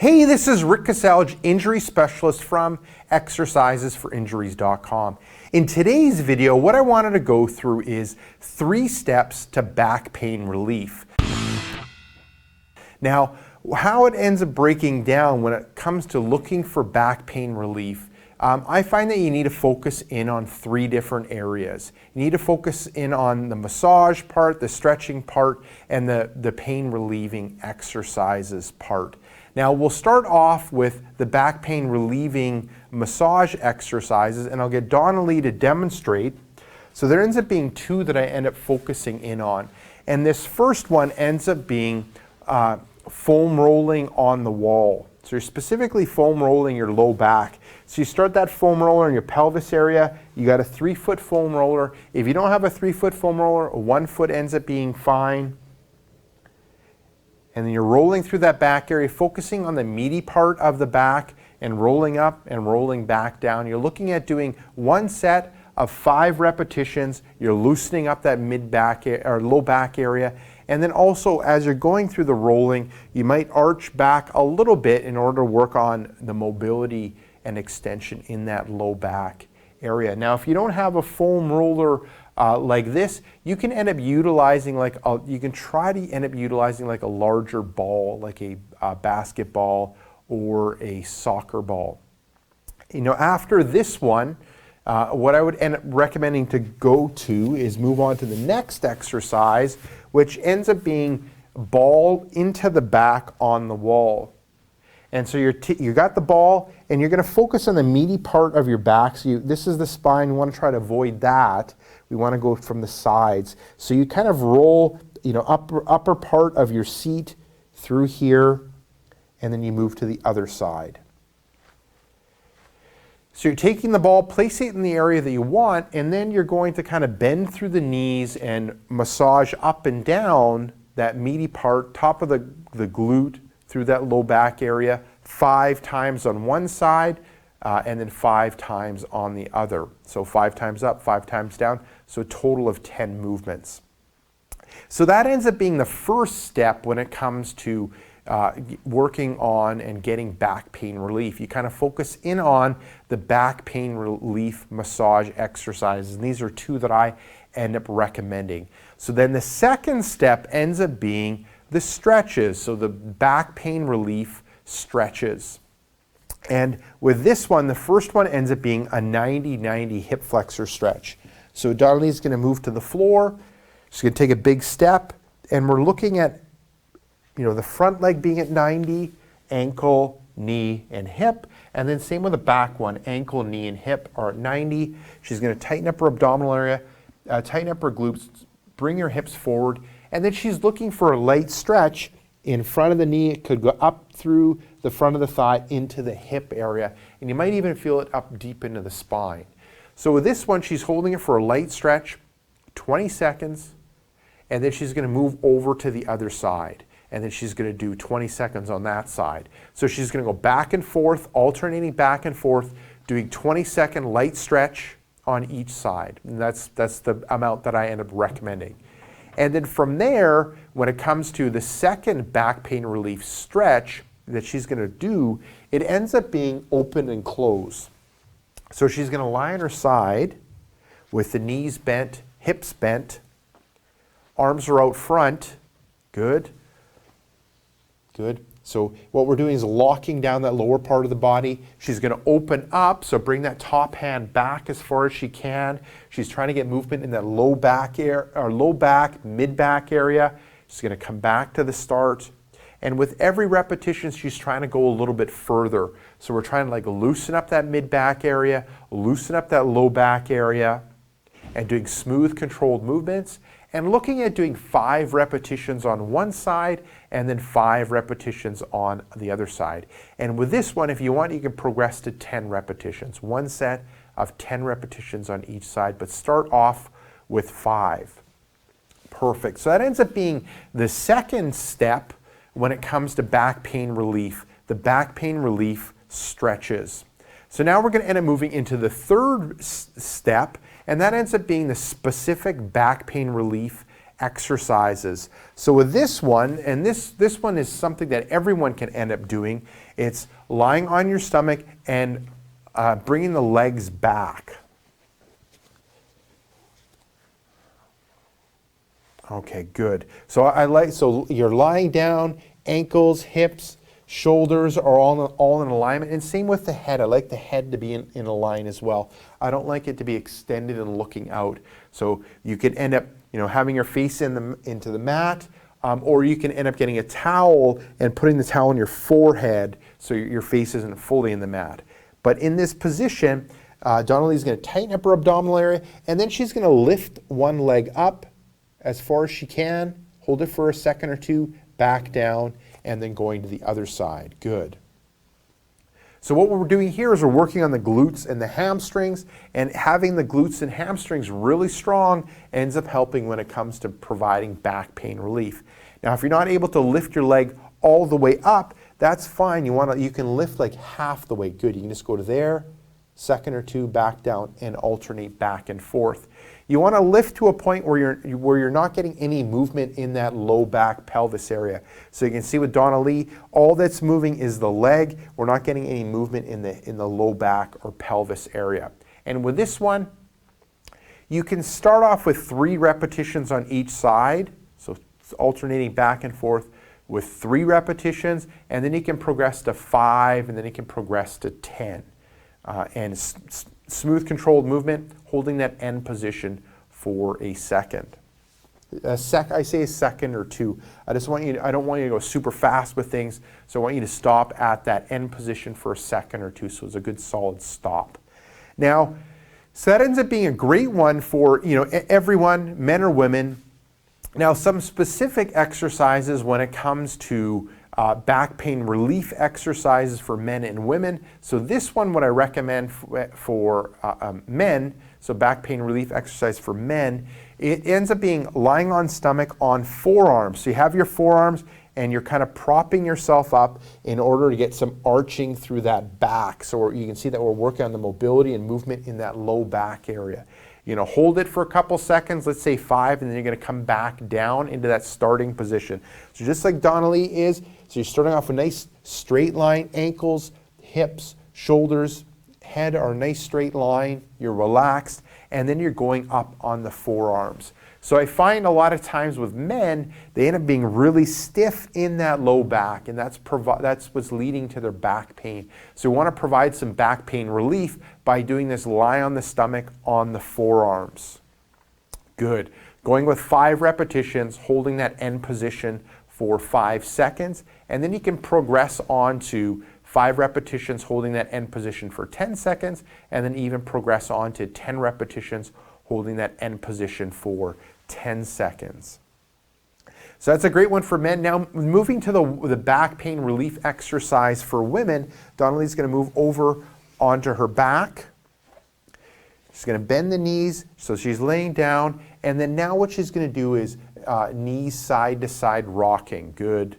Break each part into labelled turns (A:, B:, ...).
A: Hey, this is Rick Casalge, injury specialist from exercisesforinjuries.com. In today's video, what I wanted to go through is 3 steps to back pain relief. Now, how it ends up breaking down when it comes to looking for back pain relief, I find that you need to focus in on 3 different areas. You need to focus in on the massage part, the stretching part, and the pain relieving exercises part. Now we'll start off with the back pain relieving massage exercises, and I'll get Donnelly to demonstrate. So there ends up being 2 that I end up focusing in on. And this first one ends up being foam rolling on the wall. So you're specifically foam rolling your low back. So you start that foam roller in your pelvis area. You got a 3-foot foam roller. If you don't have a 3-foot foam roller, a 1 foot ends up being fine. And then you're rolling through that back area, focusing on the meaty part of the back and rolling up and rolling back down. You're looking at doing 1 set of 5 repetitions. You're loosening up that mid-back or low back area. And then also, as you're going through the rolling, you might arch back a little bit in order to work on the mobility and extension in that low back area. Now, if you don't have a foam roller like this, you can end up utilizing you can try to end up utilizing like a larger ball, like a basketball or a soccer ball. You know, after this one, what I would end up recommending to go to is move on to the next exercise, which ends up being ball into the back on the wall. And so you got the ball, and you're going to focus on the meaty part of your back. So this is the spine. You want to try to avoid that. We want to go from the sides. So you kind of roll, upper part of your seat through here, and then you move to the other side. So you're taking the ball, placing it in the area that you want, and then you're going to kind of bend through the knees and massage up and down that meaty part, top of the glute, through that low back area, 5 times on one side, and then 5 times on the other. So 5 times up, 5 times down, so a total of 10 movements. So that ends up being the first step when it comes to working on and getting back pain relief. You kind of focus in on the back pain relief massage exercises, and these are 2 that I end up recommending. So then the second step ends up being the stretches, so the back pain relief stretches. And with this one, the first one ends up being a 90-90 hip flexor stretch. So Donnelly's going to move to the floor. She's going to take a big step, and we're looking at the front leg being at 90, ankle, knee, and hip. And then same with the back one, ankle, knee, and hip are at 90. She's going to tighten up her abdominal area, tighten up her glutes, bring her hips forward, and then she's looking for a light stretch in front of the knee. It could go up through the front of the thigh into the hip area, and you might even feel it up deep into the spine. So with this one, she's holding it for a light stretch, 20 seconds, and then she's going to move over to the other side. And then she's going to do 20 seconds on that side. So she's going to go back and forth, alternating back and forth, doing 20-second light stretch on each side. And that's the amount that I end up recommending. And then from there, when it comes to the second back pain relief stretch that she's going to do, it ends up being open and close. So she's going to lie on her side with the knees bent, hips bent, arms are out front. Good. Good. So what we're doing is locking down that lower part of the body. She's going to open up, so bring that top hand back as far as she can. She's trying to get movement in that low back, mid-back area. She's going to come back to the start. And with every repetition, she's trying to go a little bit further. So we're trying to loosen up that mid-back area, loosen up that low back area, and doing smooth, controlled movements. And looking at doing 5 repetitions on one side and then 5 repetitions on the other side. And with this one, if you want, you can progress to 10 repetitions. 1 set of 10 repetitions on each side, but start off with 5. Perfect. So that ends up being the second step when it comes to back pain relief, the back pain relief stretches. So now we're going to end up moving into the third step, and that ends up being the specific back pain relief exercises. So with this one, and this one is something that everyone can end up doing, it's lying on your stomach and bringing the legs back. Okay, good. So you're lying down, ankles, hips, shoulders are all in alignment, and same with the head. I like the head to be in a line as well. I don't like it to be extended and looking out. So you could end up, having your face into the mat, or you can end up getting a towel and putting the towel on your forehead so your face isn't fully in the mat. But in this position, Donnelly's going to tighten up her abdominal area, and then she's going to lift one leg up as far as she can, hold it for a second or two, back down, and then going to the other side. Good. So what we're doing here is we're working on the glutes and the hamstrings, and having the glutes and hamstrings really strong ends up helping when it comes to providing back pain relief. Now, if you're not able to lift your leg all the way up, that's fine. You can lift like half the way. Good. You can just go to there, second or two, back down, and alternate back and forth. You want to lift to a point where you're not getting any movement in that low back pelvis area. So you can see with Donna Lee, all that's moving is the leg. We're not getting any movement in the low back or pelvis area. And with this one, you can start off with 3 repetitions on each side. So it's alternating back and forth with 3 repetitions, and then you can progress to 5, and then you can progress to 10. And smooth controlled movement, holding that end position for a second. I say a second or 2. I don't want you to go super fast with things, so I want you to stop at that end position for a second or 2, so it's a good solid stop. Now, so that ends up being a great one for everyone, men or women. Now, some specific exercises when it comes to back pain relief exercises for men and women. So this one, what I recommend for men, so back pain relief exercise for men, it ends up being lying on stomach on forearms. So you have your forearms and you're kind of propping yourself up in order to get some arching through that back. So you can see that we're working on the mobility and movement in that low back area. Hold it for a couple seconds, let's say 5, and then you're going to come back down into that starting position. So just like Donnelly is, so you're starting off with a nice straight line, ankles, hips, shoulders, head are a nice straight line, you're relaxed, and then you're going up on the forearms. So I find a lot of times with men, they end up being really stiff in that low back, and that's what's leading to their back pain. So we want to provide some back pain relief by doing this lie on the stomach on the forearms. Good. Going with 5 repetitions, holding that end position for 5 seconds, and then you can progress on to 5 repetitions, holding that end position for 10 seconds, and then even progress on to 10 repetitions, holding that end position for 10 seconds. So that's a great one for men. Now moving to the back pain relief exercise for women, Donnelly's going to move over onto her back. She's going to bend the knees, so she's laying down, and then now what she's going to do is knees side to side rocking. Good.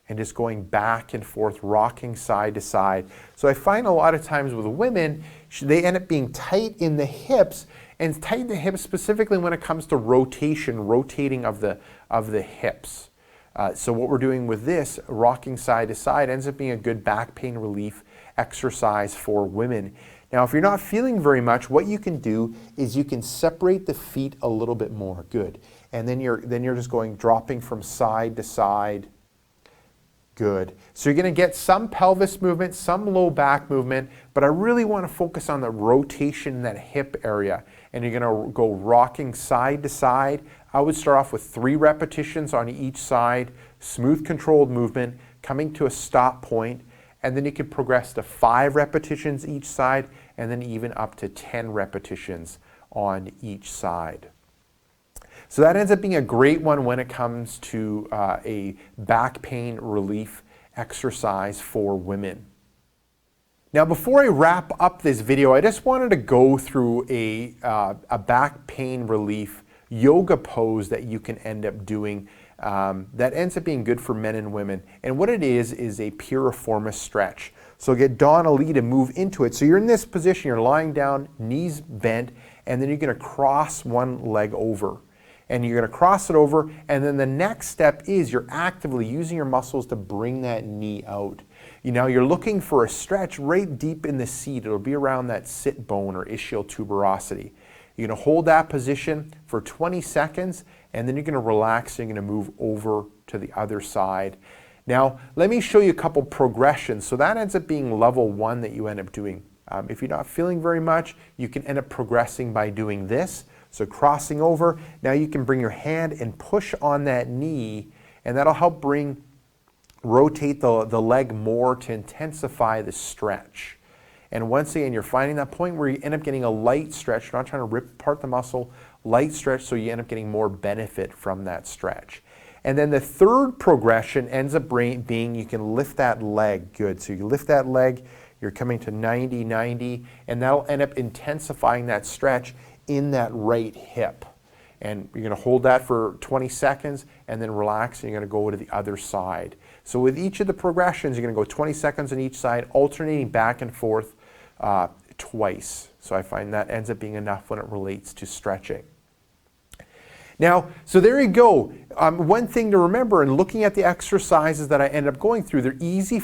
A: And just going back and forth, rocking side to side. So I find a lot of times with women, they end up being tight in the hips, and tight in the hips specifically when it comes to rotating of the hips. So what we're doing with this, rocking side to side, ends up being a good back pain relief exercise for women. Now, if you're not feeling very much, what you can do is you can separate the feet a little bit more. Good. And then you're just dropping from side to side. Good. So you're going to get some pelvis movement, some low back movement, but I really want to focus on the rotation in that hip area. And you're going to go rocking side to side. I would start off with 3 repetitions on each side, smooth controlled movement, coming to a stop point, and then you can progress to 5 repetitions each side, and then even up to 10 repetitions on each side. So that ends up being a great one when it comes to a back pain relief exercise for women. Now, before I wrap up this video, I just wanted to go through a back pain relief yoga pose that you can end up doing that ends up being good for men and women. And what it is a piriformis stretch. So get Donna Lee to move into it. So you're in this position, you're lying down, knees bent, and then you're going to cross one leg over. and you're going to cross it over, and then the next step is you're actively using your muscles to bring that knee out. You're looking for a stretch right deep in the seat. It'll be around that sit bone or ischial tuberosity. You're going to hold that position for 20 seconds, and then you're going to relax and you're going to move over to the other side. Now, let me show you a couple progressions. So that ends up being level 1 that you end up doing. If you're not feeling very much, you can end up progressing by doing this. So crossing over, now you can bring your hand and push on that knee, and that'll help rotate the leg more to intensify the stretch. And once again, you're finding that point where you end up getting a light stretch. You're not trying to rip apart the muscle, light stretch, so you end up getting more benefit from that stretch. And then the third progression ends up being you can lift that leg. Good. So you lift that leg, you're coming to 90, 90, and that'll end up intensifying that stretch in that right hip. And you're going to hold that for 20 seconds and then relax, and you're going to go to the other side. So with each of the progressions, you're going to go 20 seconds on each side, alternating back and forth twice. So I find that ends up being enough when it relates to stretching. Now, so there you go. One thing to remember in looking at the exercises that I end up going through, they're easy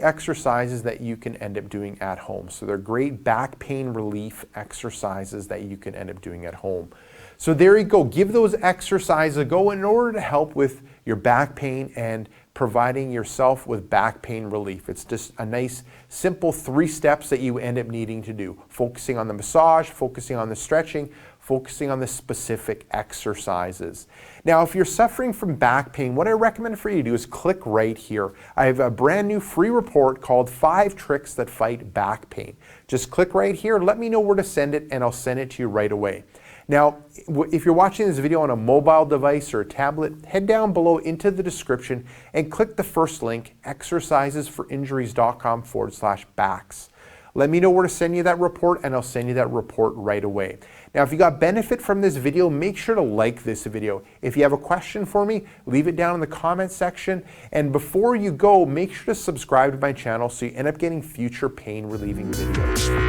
A: exercises that you can end up doing at home. So they're great back pain relief exercises that you can end up doing at home. So there you go. Give those exercises a go in order to help with your back pain and providing yourself with back pain relief. It's just a nice, simple 3 steps that you end up needing to do. Focusing on the massage, focusing on the stretching, focusing on the specific exercises. Now, if you're suffering from back pain, what I recommend for you to do is click right here. I have a brand new free report called 5 Tricks That Fight Back Pain. Just click right here, let me know where to send it, and I'll send it to you right away. Now, if you're watching this video on a mobile device or a tablet, head down below into the description and click the first link, exercisesforinjuries.com/backs. Let me know where to send you that report, and I'll send you that report right away. Now, if you got benefit from this video, make sure to like this video. If you have a question for me, leave it down in the comments section. And before you go, make sure to subscribe to my channel so you end up getting future pain relieving videos.